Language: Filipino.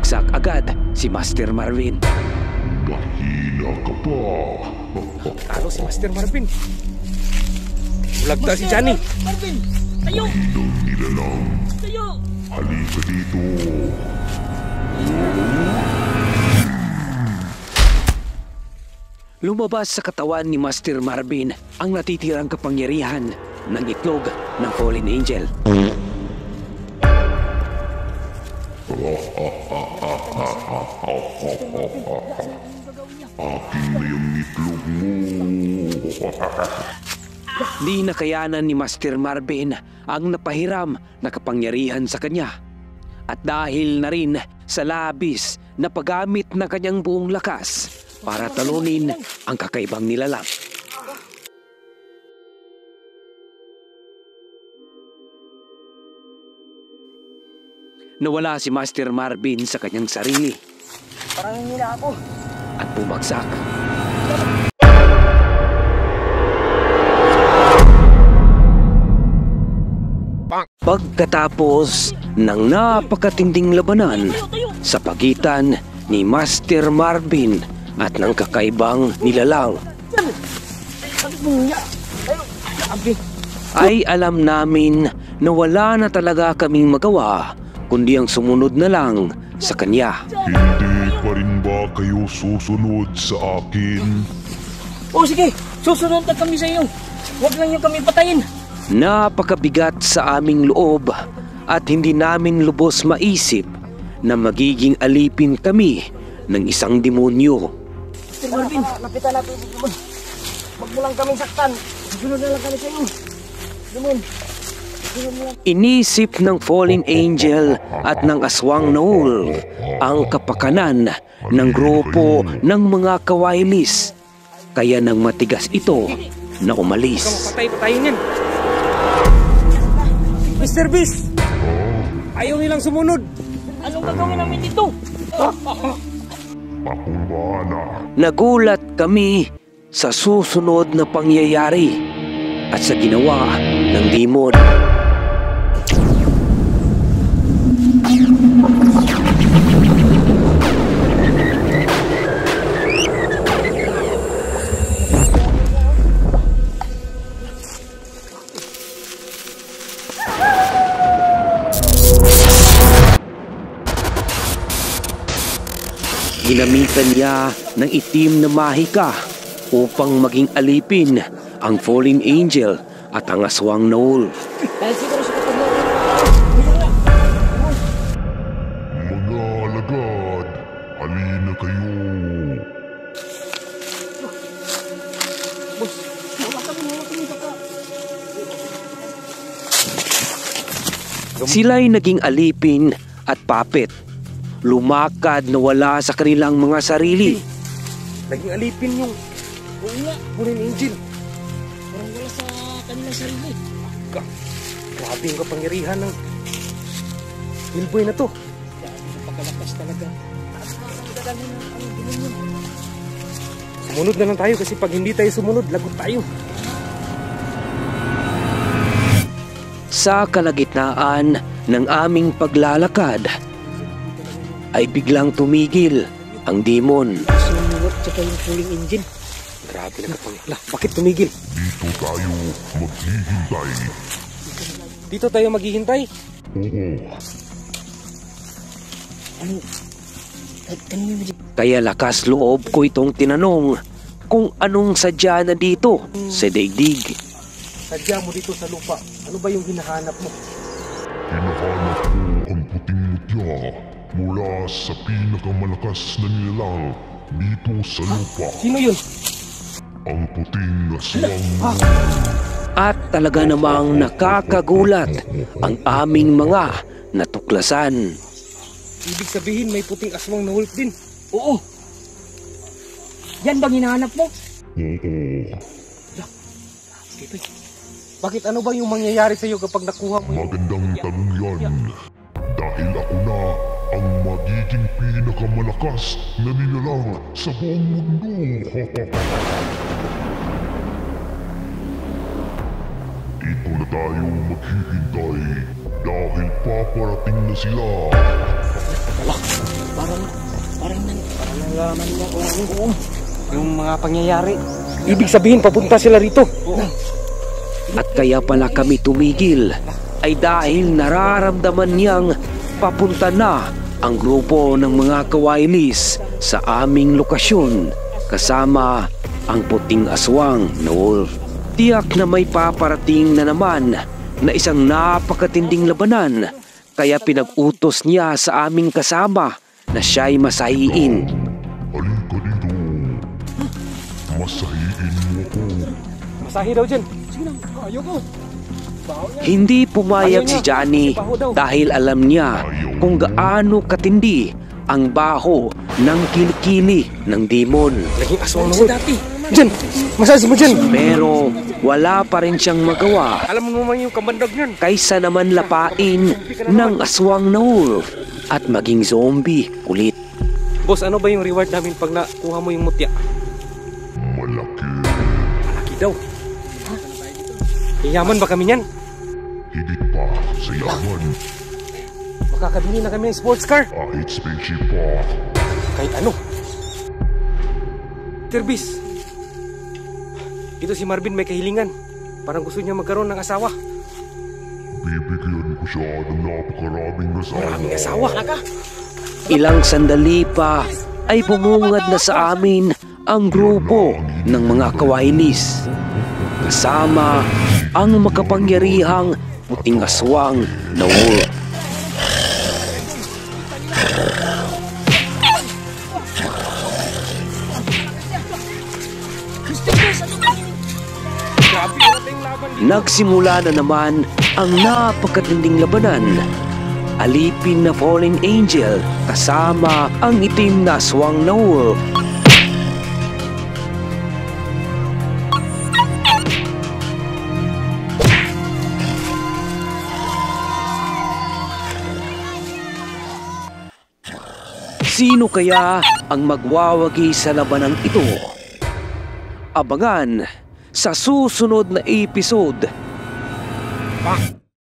bumagsak agad si Master Marvin. Mahina ka pa. Talo si Master Marvin. Bulagta si Johnny. Marvin, tayo! Ilang nilalang. Tayo! Halika dito. Lumabas sa katawan ni Master Marvin ang natitirang kapangyarihan ng itlog ng Fallen Angel. Akin na yung itlog mo. Di nakayanan ni Master Marvin ang napahiram na kapangyarihan sa kanya. At dahil na rin sa labis na paggamit ng kanyang buong lakas para talunin ang kakaibang nilalang. Nawala si Master Marvin sa kanyang sarili. Parang nila ako. At bumagsak. Pagkatapos ng napakatinding labanan sa pagitan ni Master Marvin at ng kakaibang nilalang, ay alam namin na wala na talaga kaming magawa kundi ang sumunod na lang sa kanya. Hindi pa rin ba kayo susunod sa akin? O sige, susunod na kami sa iyo. Huwag lang niyo kami patayin. Napakabigat sa aming loob at hindi namin lubos maisip na magiging alipin kami ng isang demonyo. Sir Marvin, lapitan natin ito, Demon. Huwag mo lang kaming saktan. Susunod na lang kami sa iyo. Demon, susunod mo lang. Inisip ng Fallen Angel at ng Aswang Noel ang kapakanan ng grupo ng mga kawailis. Kaya nang matigas ito na umalis. Patay-patayin yan. Mr. Beast! Ayaw nilang sumunod. Anong gagawin namin dito? Akong bahala. Nagulat kami sa susunod na pangyayari at sa ginawa ng demon. Ginamitan niya ng itim na mahika upang maging alipin ang Fallen Angel at ang Aswang Noel. Dahil siguro sa kapangyarihan. Mga alagad, halina kayo. Boss, wala kami baka. Sila'y naging alipin at puppet. Lumakad na wala sa kanilang mga sarili. Naging alipin yung Oo nga, Fallen Angel. parang wala sa kanilang sarili. Grabe yung kapangyarihan ng Hillboy na to. Grabe yung pagkalakas talaga. Taas na ang dadalhin ng ang demonyo. Sumunod na lang tayo kasi pag hindi tayo sumunod, lagot tayo. Sa kalagitnaan ng aming paglalakad, ay biglang tumigil ang demon. Sumunod tsaka yung Fallen Angel. Grabe na kapangyarihan. Bakit tumigil? Dito tayo maghihintay. Dito tayo maghihintay. Oo. Ano? Kanina na dyan. Kaya lakas loob ko itong tinanong kung anong sadya na dito sa daigdig. Sadya mo dito sa lupa. Ano ba yung hinahanap mo? Hinahanap ko ang puting mutya mula sa pinakamalakas na nilalang dito sa lupa. Sino yun? Ang puting aswang At talaga namang nakakagulat ang aming mga natuklasan. Ibig sabihin may puting aswang na wolf din. Oo. Yan bang hinahanap mo? Oo. Bakit ano ba yung mangyayari sa iyo kapag nakuha mo yun? Magandang tanong yan. Dahil ako na ang magiging pinakamalakas na nilalang sa buong mundo. Dito na tayo maghihintay dahil paparating na sila. Nalaman niya kung ano yung mga pangyayari. Ibig sabihin, papunta sila rito. At kaya pala kami tumigil ay dahil nararamdaman niyang papunta na ang grupo ng mga kawailis sa aming lokasyon kasama ang puting aswang na wolf. Tiyak na may paparating na naman na isang napakatinding labanan kaya pinag-utos niya sa aming kasama na siya'y masahiin. Halika dito. Masahiin mo ko. Masahi daw dyan. Ayoko. Hindi pumayag si Johnny dahil alam niya kung gaano katindi ang baho ng kilikili ng demon. Naging aswang na wolf. Dyan! Masahi mo dyan! Pero wala pa rin siyang magawa Alam mo naman yung kamandag niyan. kaysa naman lapain ng aswang na wolf at maging zombie ulit. Boss, ano ba yung reward namin pag nakuha mo yung mutya? Malaki. Malaki daw. Yaman ba kami niyan? Higit pa sa yaman. Makakabili na kami ng sports car. Kahit spaceship pa. Kahit ano. Terbis. Ito si Marvin may kahilingan. Parang gusto niya magkaroon ng asawa. Bibigyan ko siya ng napakaraming asawa. Maraming asawa. Ilang sandali pa ay bumungad na sa amin ang grupo ng mga kawailis. Kasama ang makapangyarihang puting aswang na wolf. Nagsimula na naman ang napakatinding labanan. Alipin na fallen angel kasama ang itim na aswang na wolf. Sino kaya ang magwawagi sa labanang ito? Abangan sa susunod na episode.